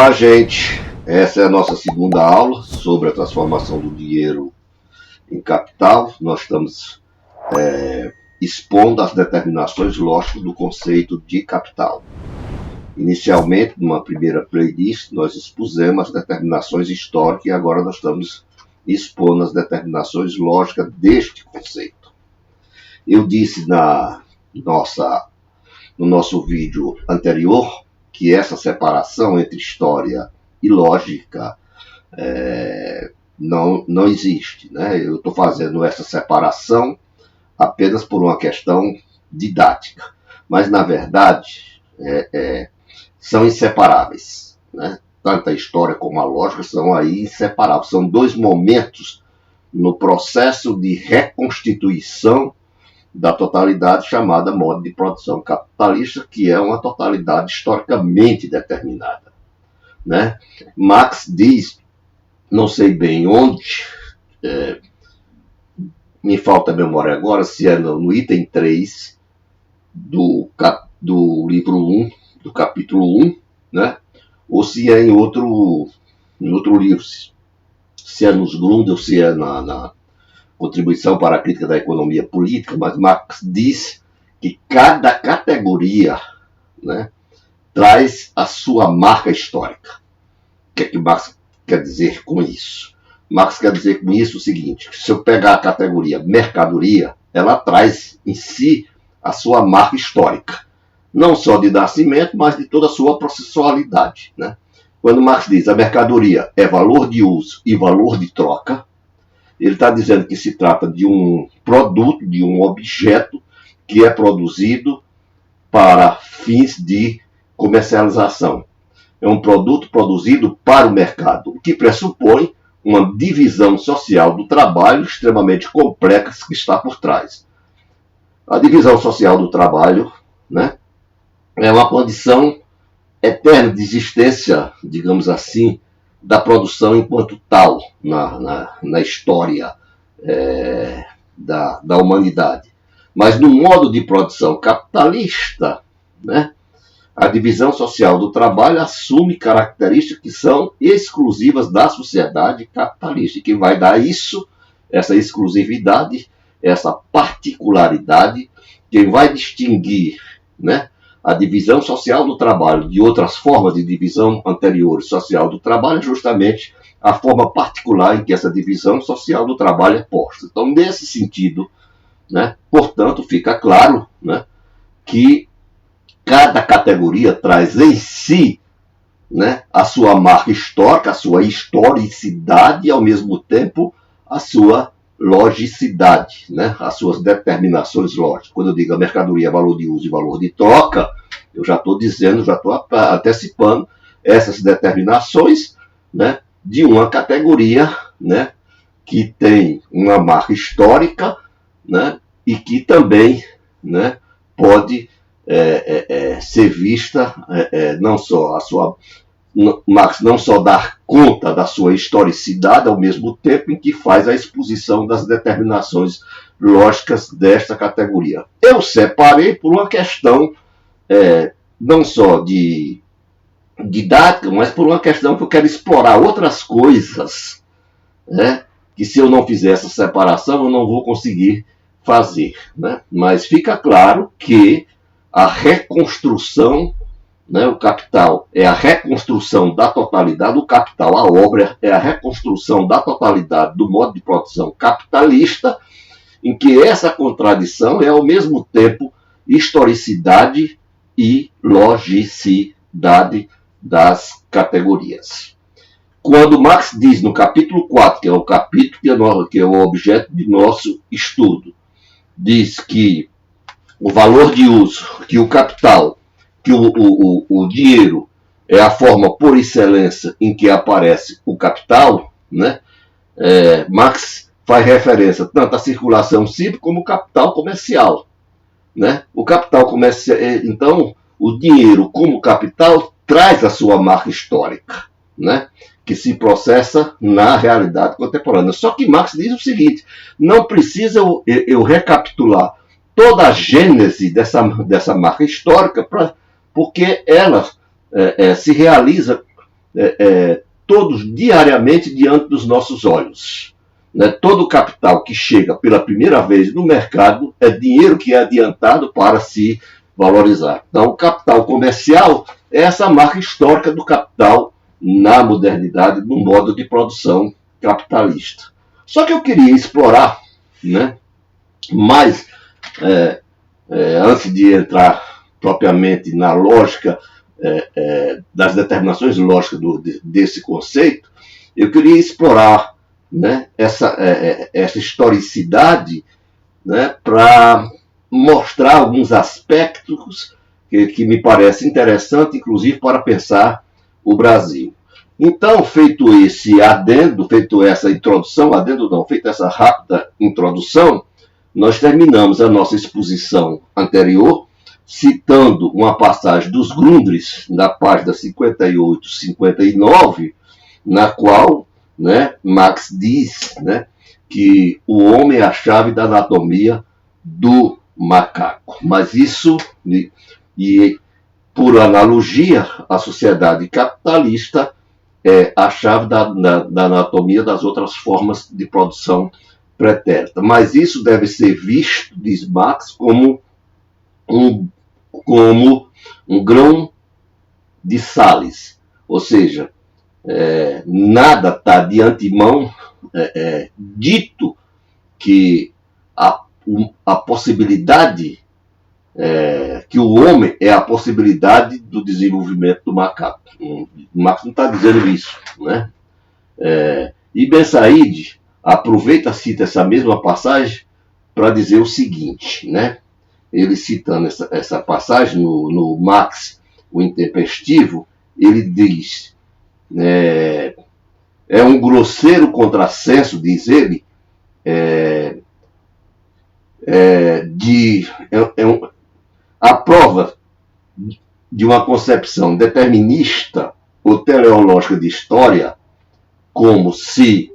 Olá, gente. Essa é a nossa segunda aula sobre a transformação do dinheiro em capital. Nós estamos expondo as determinações lógicas do conceito de capital. Inicialmente, numa primeira playlist, nós expusemos as determinações históricas e agora nós estamos expondo as determinações lógicas deste conceito. Eu disse no nosso vídeo anterior que essa separação entre história e lógica não existe, né? Eu estou fazendo essa separação apenas por uma questão didática, mas na verdade são inseparáveis, né? Tanto a história como a lógica são aí inseparáveis, são dois momentos no processo de reconstituição da totalidade chamada modo de produção capitalista, que é uma totalidade historicamente determinada, né? Marx diz, não sei bem onde, me falta a memória agora, se é no item 3 do livro 1, do capítulo 1, né? Ou se é em outro livro, se é nos Grund ou se é na Contribuição para a Crítica da Economia Política, mas Marx diz que cada categoria, né, traz a sua marca histórica. O que é que Marx quer dizer com isso? Marx quer dizer com isso o seguinte: se eu pegar a categoria mercadoria, ela traz em si a sua marca histórica, não só de nascimento, mas de toda a sua processualidade, né? Quando Marx diz a mercadoria é valor de uso e valor de troca, ele está dizendo que se trata de um produto, de um objeto que é produzido para fins de comercialização. É um produto produzido para o mercado, o que pressupõe uma divisão social do trabalho extremamente complexa que está por trás. A divisão social do trabalho, né, é uma condição eterna de existência, digamos assim, da produção enquanto tal na história da humanidade. Mas no modo de produção capitalista, né, a divisão social do trabalho assume características que são exclusivas da sociedade capitalista. E quem vai dar isso, essa exclusividade, essa particularidade, quem vai distinguir, né, a divisão social do trabalho de outras formas de divisão anteriores social do trabalho é justamente a forma particular em que essa divisão social do trabalho é posta. Então, nesse sentido, né, portanto, fica claro, né, que cada categoria traz em si, né, a sua marca histórica, a sua historicidade e, ao mesmo tempo, a sua logicidade, né? As suas determinações lógicas. Quando eu digo a mercadoria, valor de uso e valor de troca, eu já estou dizendo, já estou antecipando essas determinações, né, de uma categoria, né, que tem uma marca histórica, né, e que também, né, pode ser vista não só a sua Marx não só dar conta da sua historicidade, ao mesmo tempo em que faz a exposição das determinações lógicas desta categoria. Eu separei por uma questão não só de didática, mas por uma questão que eu quero explorar outras coisas, né, que se eu não fizer essa separação eu não vou conseguir fazer, né? Mas fica claro que a reconstrução, né, o capital é a reconstrução da totalidade, o capital, a obra, é a reconstrução da totalidade do modo de produção capitalista, em que essa contradição é ao mesmo tempo historicidade e logicidade das categorias. Quando Marx diz no capítulo 4, que é o capítulo que é o objeto de nosso estudo, diz que o valor de uso, que o capital, que o dinheiro é a forma por excelência em que aparece o capital, né? Marx faz referência tanto à circulação simples como ao capital comercial, né? O capital comercial, então, o dinheiro como capital traz a sua marca histórica, né, que se processa na realidade contemporânea. Só que Marx diz o seguinte: não precisa eu recapitular toda a gênese dessa marca histórica, porque ela se realiza todos diariamente diante dos nossos olhos. Né? Todo capital que chega pela primeira vez no mercado é dinheiro que é adiantado para se valorizar. Então, o capital comercial é essa marca histórica do capital na modernidade, no modo de produção capitalista. Só que eu queria explorar, né, mais, antes de entrar propriamente na lógica das determinações lógicas desse conceito, eu queria explorar, né, essa historicidade, né, para mostrar alguns aspectos que me parecem interessantes, inclusive para pensar o Brasil. Então, feito esse adendo, feito essa introdução, feita essa rápida introdução, nós terminamos a nossa exposição anterior citando uma passagem dos Grundrisse, na página 58, 59, na qual, né, Marx diz, né, que o homem é a chave da anatomia do macaco. Mas isso, e por analogia, a sociedade capitalista é a chave da anatomia das outras formas de produção pretérita. Mas isso deve ser visto, diz Marx, como um grão de sales. Ou seja, nada está de antemão dito que a possibilidade, que o homem é a possibilidade do desenvolvimento do macaco. Marx não está dizendo isso, né? Ibn Said cita essa mesma passagem para dizer o seguinte, né? Ele citando essa passagem no Marx, o Intempestivo, ele diz, é um grosseiro contrassenso, diz ele, a prova de uma concepção determinista ou teleológica de história, como se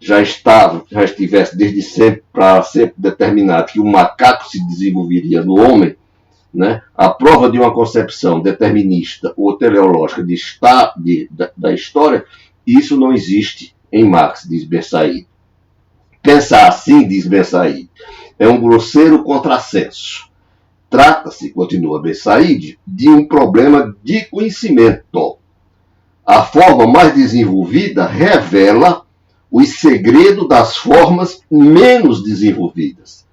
já estivesse desde sempre para sempre determinado que o macaco se desenvolveria no homem, né? A prova de uma concepção determinista ou teleológica da história, isso não existe em Marx, diz Ben Said. Pensar assim, diz Ben Said, é um grosseiro contrassenso. Trata-se, continua Ben Said, de um problema de conhecimento. A forma mais desenvolvida revela os segredos das formas menos desenvolvidas.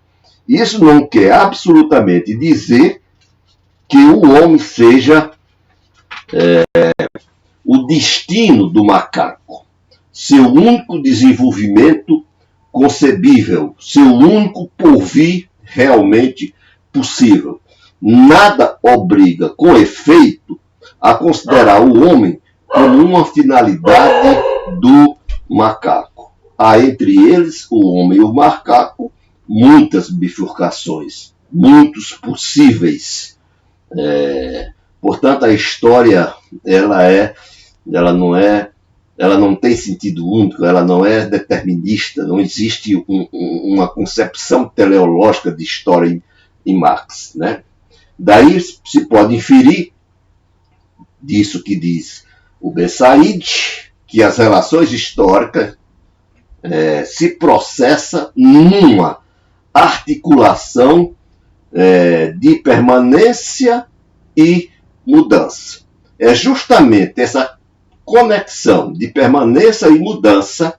Isso não quer absolutamente dizer que o homem seja o destino do macaco, seu único desenvolvimento concebível, seu único porvir realmente possível. Nada obriga, com efeito, a considerar o homem como uma finalidade do macaco. Há entre eles, o homem e o macaco, muitas bifurcações, muitos possíveis. Portanto, a história ela não tem sentido único, ela não é determinista, não existe uma concepção teleológica de história em Marx, né? Daí se pode inferir disso que diz o Ben Said, que as relações históricas se processam numa articulação de permanência e mudança. É justamente essa conexão de permanência e mudança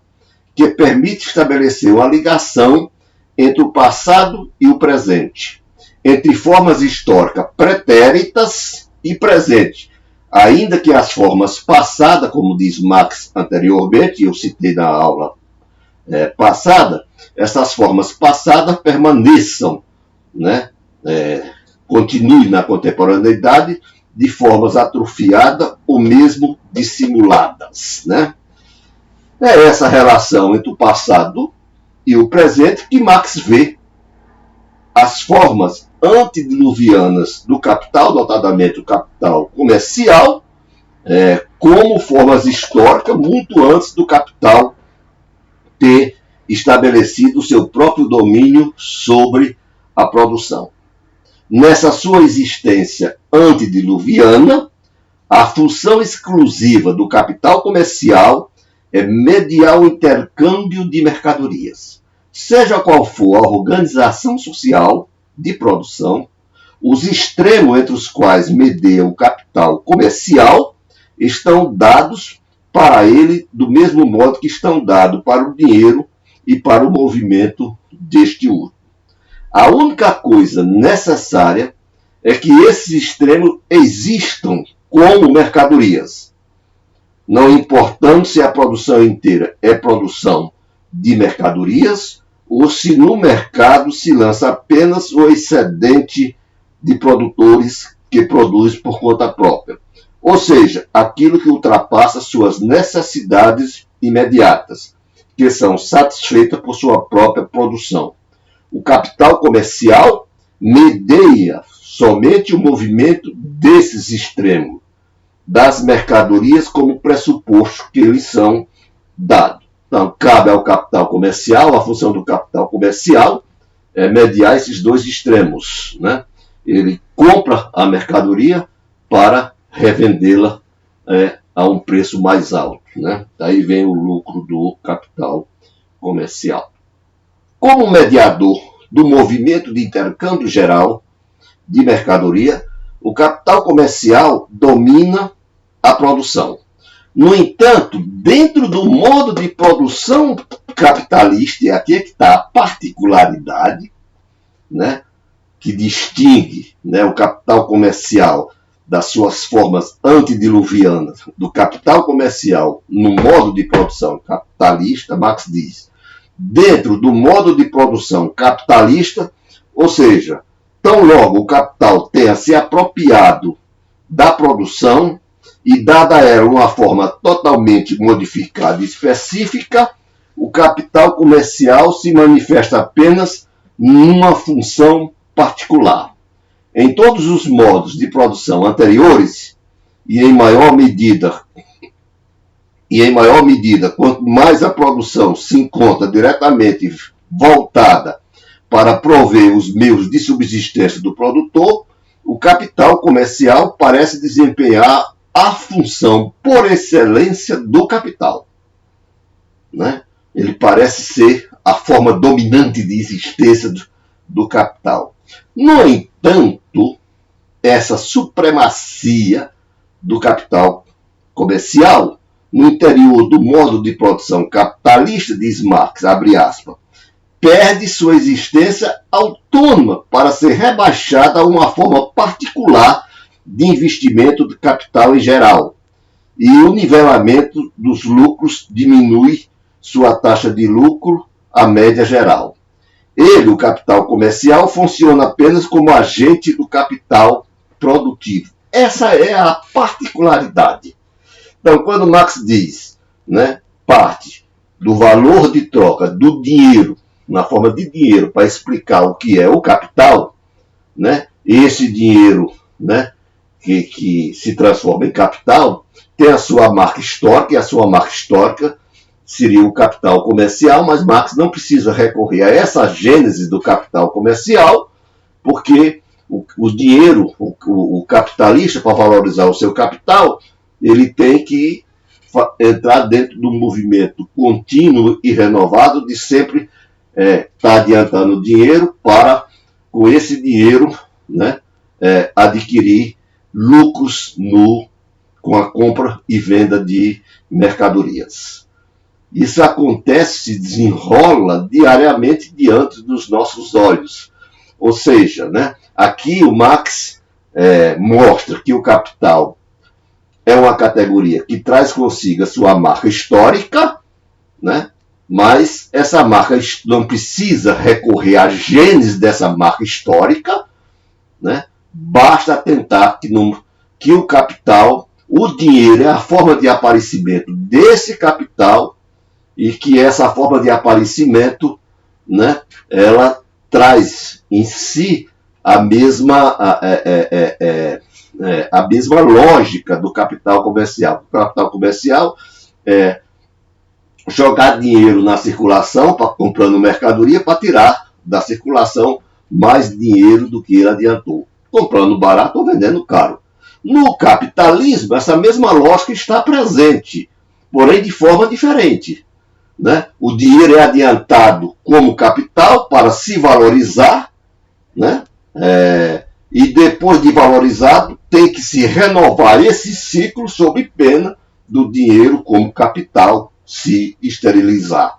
que permite estabelecer uma ligação entre o passado e o presente, entre formas históricas pretéritas e presentes, ainda que as formas passadas, como diz Marx anteriormente, eu citei na aula passada, essas formas passadas permaneçam, né, continuem na contemporaneidade de formas atrofiadas ou mesmo dissimuladas, né? É essa relação entre o passado e o presente que Marx vê as formas antediluvianas do capital, notadamente o capital comercial, como formas históricas muito antes do capital ter estabelecido o seu próprio domínio sobre a produção. Nessa sua existência antediluviana, A função exclusiva do capital comercial é mediar o intercâmbio de mercadorias. Seja qual for a organização social de produção, os extremos entre os quais medeia o capital comercial estão dados para ele do mesmo modo que estão dados para o dinheiro e para o movimento deste último. A única coisa necessária é que esses extremos existam como mercadorias, não importando se a produção inteira é produção de mercadorias ou se no mercado se lança apenas o excedente de produtores que produzem por conta própria. Ou seja, aquilo que ultrapassa suas necessidades imediatas, que são satisfeitas por sua própria produção. O capital comercial medeia somente o movimento desses extremos, das mercadorias como pressuposto que eles são dados. Então, cabe ao capital comercial, a função do capital comercial é mediar esses dois extremos, né? Ele compra a mercadoria para revendê-la a um preço mais alto, né? Daí vem o lucro do capital comercial. Como mediador do movimento de intercâmbio geral de mercadoria, o capital comercial domina a produção. No entanto, dentro do modo de produção capitalista, e aqui é que está a particularidade, né, que distingue, né, o capital comercial das suas formas antediluvianas do capital comercial no modo de produção capitalista, Marx diz, dentro do modo de produção capitalista, ou seja, tão logo o capital tenha se apropriado da produção e dada a ela uma forma totalmente modificada e específica, o capital comercial se manifesta apenas numa função particular. Em todos os modos de produção anteriores, e em maior medida, quanto mais a produção se encontra diretamente voltada para prover os meios de subsistência do produtor, o capital comercial parece desempenhar a função por excelência do capital, né? Ele parece ser a forma dominante de existência do capital. No entanto, essa supremacia do capital comercial no interior do modo de produção capitalista, diz Marx, abre aspas, perde sua existência autônoma para ser rebaixada a uma forma particular de investimento de capital em geral. E o nivelamento dos lucros diminui sua taxa de lucro à média geral. Ele, o capital comercial, funciona apenas como agente do capital produtivo. Essa é a particularidade. Então, quando Marx diz, né, parte do valor de troca do dinheiro, na forma de dinheiro, para explicar o que é o capital, né, esse dinheiro, né, que se transforma em capital, tem a sua marca histórica, e a sua marca histórica seria o capital comercial, mas Marx não precisa recorrer a essa gênese do capital comercial, porque o dinheiro, o capitalista, para valorizar o seu capital, ele tem que entrar dentro do movimento contínuo e renovado de sempre estar adiantando dinheiro para, com esse dinheiro, né, adquirir lucros com a compra e venda de mercadorias. Isso acontece, se desenrola diariamente diante dos nossos olhos. Ou seja, né, aqui o Marx mostra que o capital é uma categoria que traz consigo a sua marca histórica, né, mas essa marca não precisa recorrer à gênese dessa marca histórica, né, basta atentar que o capital, o dinheiro é a forma de aparecimento desse capital e que essa forma de aparecimento, né, ela traz em si a mesma lógica do capital comercial. O capital comercial é jogar dinheiro na circulação, comprando mercadoria, para tirar da circulação mais dinheiro do que ele adiantou. Comprando barato ou vendendo caro. No capitalismo, essa mesma lógica está presente, porém de forma diferente. Né? O dinheiro é adiantado como capital para se valorizar, né? E depois de valorizado, tem que se renovar esse ciclo sob pena do dinheiro como capital se esterilizar.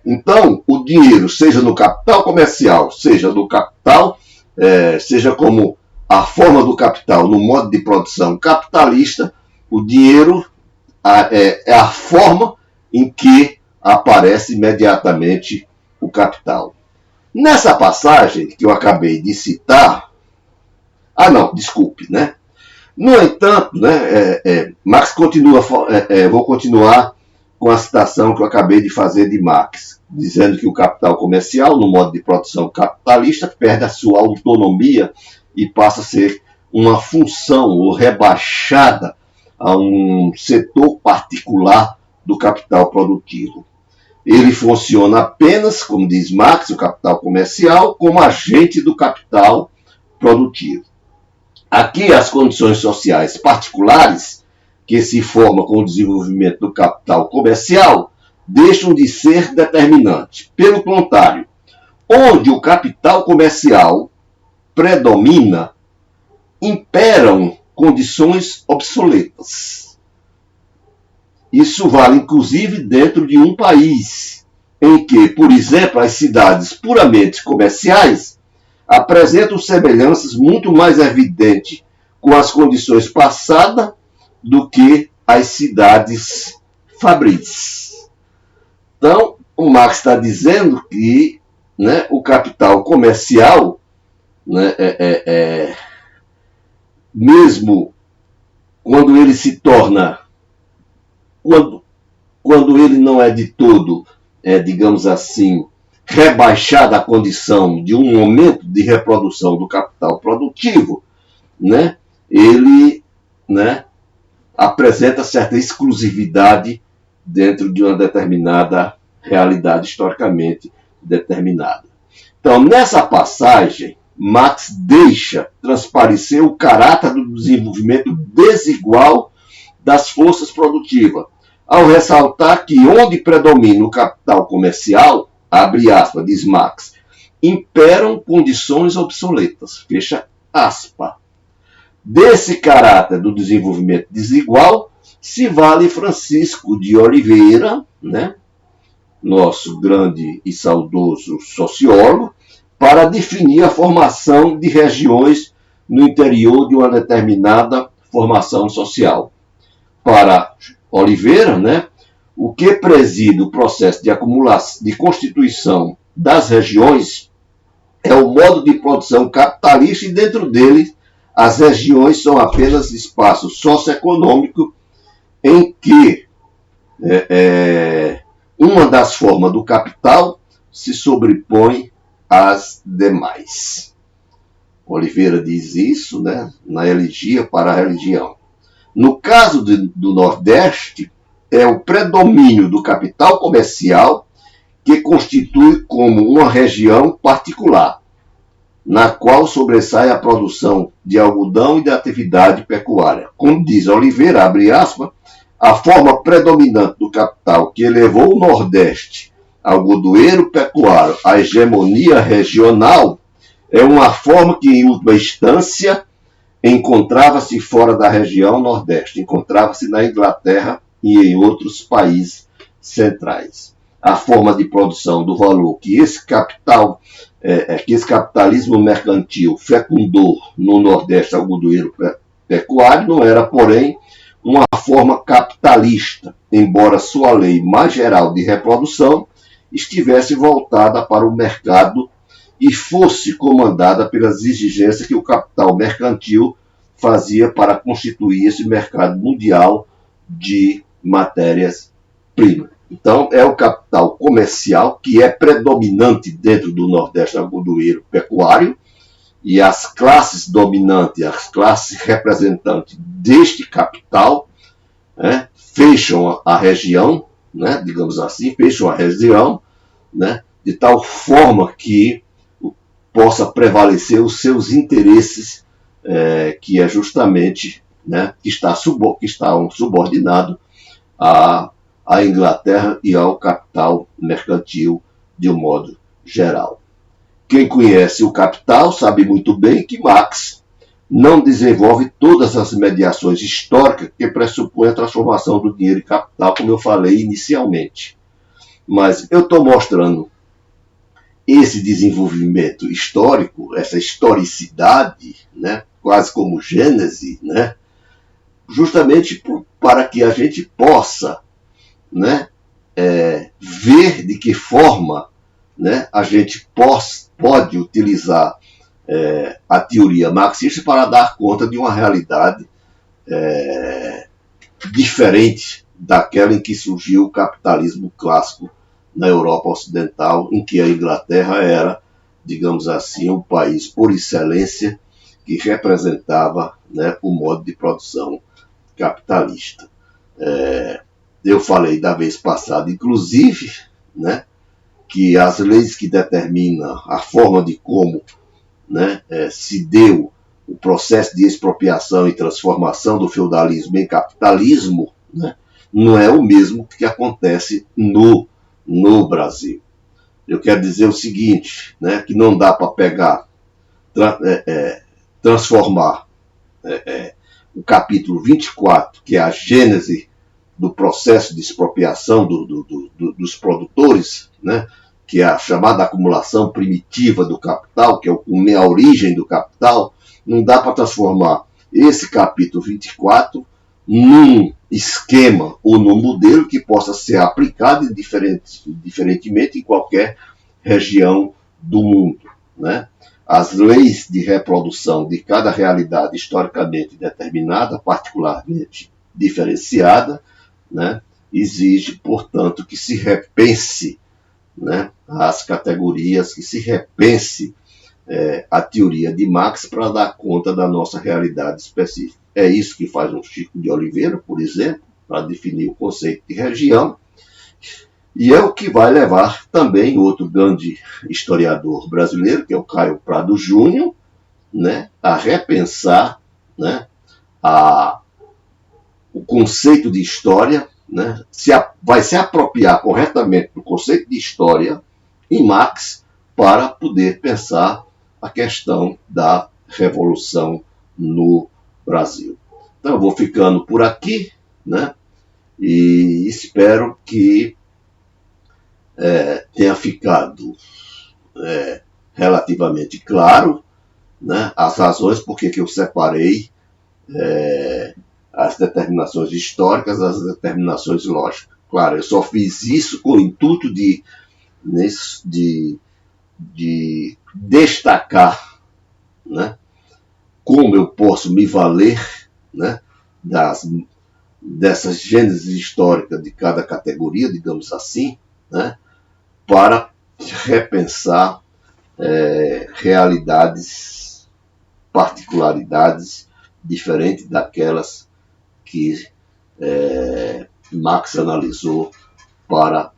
Então, o dinheiro, seja no capital comercial, seja no capital, seja como a forma do capital no modo de produção capitalista, o dinheiro é a forma em que aparece imediatamente o capital. Nessa passagem que eu acabei de citar, né? No entanto, né, Marx continua, vou continuar com a citação que eu acabei de fazer de Marx, dizendo que o capital comercial, no modo de produção capitalista, perde a sua autonomia e passa a ser uma função ou rebaixada a um setor particular do capital produtivo. Ele funciona apenas, como diz Marx, o capital comercial, como agente do capital produtivo. Aqui as condições sociais particulares que se formam com o desenvolvimento do capital comercial deixam de ser determinantes. Pelo contrário, onde o capital comercial predomina, imperam condições obsoletas. Isso vale inclusive dentro de um país em que, por exemplo, as cidades puramente comerciais apresentam semelhanças muito mais evidentes com as condições passadas do que as cidades fabris. Então, o Marx está dizendo que, né, o capital comercial, né, mesmo quando ele se torna, quando ele não é de todo, digamos assim, rebaixado à condição de um momento de reprodução do capital produtivo, né, ele, né, apresenta certa exclusividade dentro de uma determinada realidade historicamente determinada. Então, nessa passagem, Marx deixa transparecer o caráter do desenvolvimento desigual das forças produtivas, ao ressaltar que onde predomina o capital comercial, abre aspas, diz Marx, imperam condições obsoletas, fecha aspas. Desse caráter do desenvolvimento desigual se vale Francisco de Oliveira, né, nosso grande e saudoso sociólogo, para definir a formação de regiões no interior de uma determinada formação social. Para Oliveira, né, o que preside o processo de acumulação, de constituição das regiões é o modo de produção capitalista e dentro dele as regiões são apenas espaços socioeconômicos em que uma das formas do capital se sobrepõe às demais. Oliveira diz isso, né, na Elegia para a Religião. No caso do Nordeste, é o predomínio do capital comercial que constitui como uma região particular, na qual sobressai a produção de algodão e da atividade pecuária. Como diz Oliveira, abre aspas, a forma predominante do capital que elevou o Nordeste ao algodoeiro pecuário à hegemonia regional é uma forma que, em última instância, encontrava-se fora da região Nordeste, encontrava-se na Inglaterra e em outros países centrais. A forma de produção do valor que esse capitalismo mercantil fecundou no Nordeste algodoeiro pecuário não era, porém, uma forma capitalista, embora sua lei mais geral de reprodução estivesse voltada para o mercado e fosse comandada pelas exigências que o capital mercantil fazia para constituir esse mercado mundial de matérias-primas. Então, é o capital comercial que é predominante dentro do Nordeste algodoeiro pecuário e as classes dominantes, as classes representantes deste capital, né, fecham a região, né, digamos assim, fecham a região, né, de tal forma que possa prevalecer os seus interesses, que é justamente né, que está subordinado à Inglaterra e ao capital mercantil de um modo geral. Quem conhece o Capital sabe muito bem que Marx não desenvolve todas as mediações históricas que pressupõem a transformação do dinheiro em capital, como eu falei inicialmente. Mas eu estou mostrando esse desenvolvimento histórico, essa historicidade, né, quase como Gênese, né, justamente para que a gente possa, né, ver de que forma, né, a gente pode utilizar a teoria marxista para dar conta de uma realidade diferente daquela em que surgiu o capitalismo clássico na Europa Ocidental, em que a Inglaterra era, digamos assim, um país por excelência que representava, né, o modo de produção capitalista. Eu falei da vez passada, inclusive, né, que as leis que determinam a forma de como, né, se deu o processo de expropriação e transformação do feudalismo em capitalismo, né, não é o mesmo que acontece no Brasil. Eu quero dizer o seguinte, né, que não dá para pegar, transformar o capítulo 24, que é a gênese do processo de expropriação dos produtores, né, que é a chamada acumulação primitiva do capital, que é a origem do capital. Não dá para transformar esse capítulo 24 num esquema ou num modelo que possa ser aplicado diferentemente em qualquer região do mundo, né? As leis de reprodução de cada realidade historicamente determinada, particularmente diferenciada, né, exige, portanto, que se repense, né, as categorias, que se repense a teoria de Marx para dar conta da nossa realidade específica. É isso que faz um Chico de Oliveira, por exemplo, para definir o conceito de região, e é o que vai levar também outro grande historiador brasileiro, que é o Caio Prado Júnior, né, a repensar, né, o conceito de história, né, vai se apropriar corretamente do conceito de história em Marx para poder pensar a questão da revolução no Brasil. Então, eu vou ficando por aqui, né, e espero que tenha ficado relativamente claro, né, as razões por que eu separei as determinações históricas, as determinações lógicas. Claro, eu só fiz isso com o intuito de destacar, né, como eu posso me valer, né, dessas gênesis históricas de cada categoria, digamos assim, né, para repensar realidades, particularidades diferentes daquelas que Marx analisou para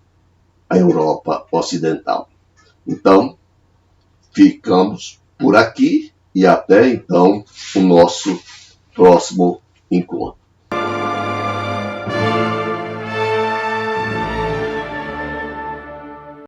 a Europa Ocidental. Então, ficamos por aqui e até então o nosso próximo encontro.